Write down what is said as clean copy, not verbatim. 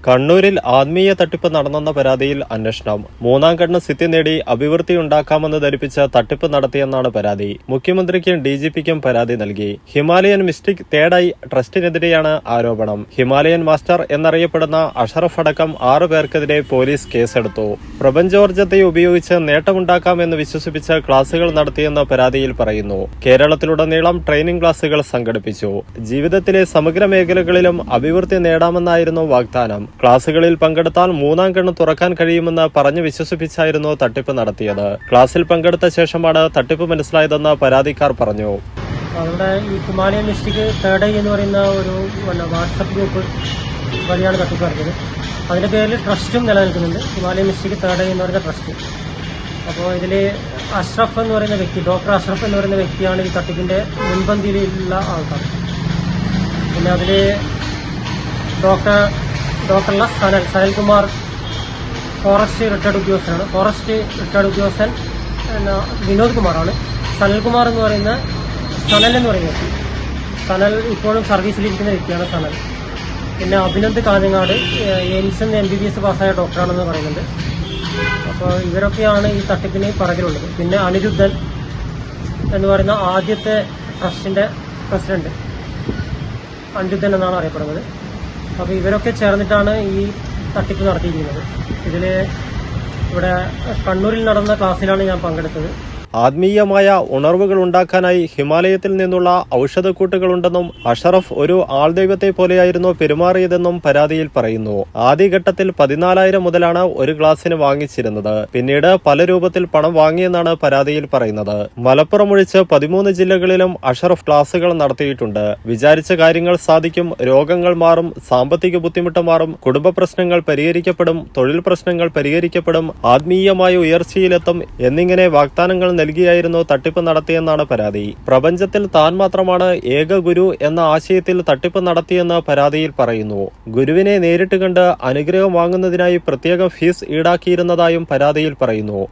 കണ്ണൂരിൽ ആത്മീയ തട്ടിപ്പ് നടന്നെന്ന പരാതിയിൽ അന്വേഷണം. മൂന്നാം കണ്ണ് സിദ്ധി നേടി അഭിവൃദ്ധി ഉണ്ടാക്കാമെന്ന് ധരിപ്പിച്ച് തട്ടിപ്പ് നടത്തിയെന്നാണ് പരാതി. മുഖ്യമന്ത്രിക്കും ഡിജിപിക്കും പരാതി നൽകി. ഹിമാലയൻ മിസ്റ്റിക് തേർഡ് ഐ ട്രസ്റ്റിനെതിരെയാണ് ആരോപണം. ഹിമാലയൻ മാസ്റ്റർ എന്നറിയപ്പെടുന്ന അഷറഫ് അടക്കം 6 പേർക്കെതിരെ പോലീസ് കേസെടുത്തു. പ്രപഞ്ചോർജ്ജത്തെ ഉപയോഗിച്ച് നേട്ടമുണ്ടാക്കാമെന്ന് വിശ്വസിപ്പിച്ച് ക്ലാസുകൾ നടത്തിയെന്ന് പരാതിയിൽ പറയുന്നു. കേരളത്തിലുടനീളം ട്രെയിനിംഗ് ക്ലാസുകൾ സംഘടിപ്പിച്ചു. ജീവിതത്തിലെ സമഗ്ര മേഖലകളിലും അഭിവൃദ്ധി നേടാമെന്നായിരുന്നു വാഗ്ദാനം. ക്ലാസുകളിൽ പങ്കെടുത്താൽ മൂന്നാം കണ്ണ് തുറക്കാൻ കഴിയുമെന്ന് പറഞ്ഞു വിശ്വസിപ്പിച്ചായിരുന്നു തട്ടിപ്പ് നടത്തിയത്. ക്ലാസ്സിൽ പങ്കെടുത്ത ശേഷമാണ് തട്ടിപ്പ് മനസ്സിലായതെന്ന് പരാതിക്കാർ പറഞ്ഞു. അവിടെ ഈ ഹിമാലയൻ മിസ്റ്റിക് തേർഡ് ഐ എന്ന് പറയുന്ന ഒരു വാട്സപ്പ് ഗ്രൂപ്പ് വഴിയാണ് തട്ടിപ്പ് നടത്തിയത്. അതിന്റെ പേരിൽ ട്രസ്റ്റും നിലനിൽക്കുന്നുണ്ട്, ഹിമാലയൻ മിസ്റ്റിക് തേർഡ് ഐ എന്ന് പറയുന്ന ട്രസ്റ്റ്. അപ്പോൾ ഇതിൽ അഷ്റഫ് എന്ന് പറയുന്ന വ്യക്തി, ഡോക്ടർ അഷ്റഫ് എന്ന് പറയുന്ന വ്യക്തിയാണ് ഈ തട്ടിപ്പിന്റെ മുൻപന്തിയിലുള്ള ആൾക്കാർ. പിന്നെ അതിൽ ഡോക്ടറുള്ള സനൽകുമാർ ഫോറസ്റ്റ് റിട്ടയർഡ് ഉദ്യോഗസ്ഥനാണ്. ഫോറസ്റ്റ് റിട്ടയർഡ് ഉദ്യോഗസ്ഥൻ വിനോദ് കുമാറാണ്. സനൽകുമാർ എന്ന് പറയുന്ന വ്യക്തി, സനൽ ഇപ്പോഴും സർവീസിലിരിക്കുന്ന വ്യക്തിയാണ് സനൽ. പിന്നെ അഭിനന്ദ് കാഞ്ഞങ്ങാട് എയിംസ് MBBS പാസ്സായ ഡോക്ടറാണെന്ന് പറയുന്നുണ്ട്. അപ്പോൾ ഇവരൊക്കെയാണ് ഈ തട്ടിപ്പിന് പിറകിലുള്ളത്. പിന്നെ അനിരുദ്ധൻ എന്ന് പറയുന്ന ആദ്യത്തെ ട്രസ്റ്റിന്റെ പ്രസിഡന്റ് അനിരുദ്ധൻ എന്നാണ് അറിയപ്പെടുന്നത്. അപ്പോൾ ഇവരൊക്കെ ചേർന്നിട്ടാണ് ഈ തട്ടിപ്പ് നടത്തിയിരിക്കുന്നത്. ഇവിടെ കണ്ണൂരിൽ നടന്ന ക്ലാസ്സിലാണ് ഞാൻ പങ്കെടുത്തത്. ആത്മീയമായ ഉണർവുകൾ ഉണ്ടാക്കാനായി ഹിമാലയത്തിൽ നിന്നുള്ള ഔഷധക്കൂട്ടുകളുണ്ടെന്നും അഷറഫ് ഒരു ആൾദൈവത്തെ പോലെയായിരുന്നു പെരുമാറിയതെന്നും പരാതിയിൽ പറയുന്നു. ആദ്യഘട്ടത്തിൽ 14,000 മുതലാണ് ഒരു ക്ലാസ്സിന് വാങ്ങിച്ചിരുന്നത്. പിന്നീട് പല രൂപത്തിൽ പണം വാങ്ങിയെന്നാണ് പരാതിയിൽ പറയുന്നത്. മലപ്പുറം ഒഴിച്ച് 13 ജില്ലകളിലും അഷറഫ് ക്ലാസുകൾ നടത്തിയിട്ടുണ്ട്. വിചാരിച്ച കാര്യങ്ങൾ സാധിക്കും, രോഗങ്ങൾ മാറും, സാമ്പത്തിക ബുദ്ധിമുട്ട് മാറും, കുടുംബ പ്രശ്നങ്ങൾ പരിഹരിക്കപ്പെടും, തൊഴിൽ പ്രശ്നങ്ങൾ പരിഹരിക്കപ്പെടും, ആത്മീയമായ ഉയർച്ചയിലെത്തും എന്നിങ്ങനെ വാഗ്ദാനങ്ങൾ നൽകിയായിരുന്നു തട്ടിപ്പ് നടത്തിയെന്നാണ് പരാതി. പ്രപഞ്ചത്തിൽ താൻ മാത്രമാണ് ഏക ഗുരു എന്ന ആശയത്തിൽ തട്ടിപ്പ് നടത്തിയെന്ന് പരാതിയിൽ പറയുന്നു. ഗുരുവിനെ നേരിട്ട് കണ്ട് അനുഗ്രഹം വാങ്ങുന്നതിനായി പ്രത്യേകം ഫീസ് ഈടാക്കിയിരുന്നതായും പരാതിയിൽ പറയുന്നു.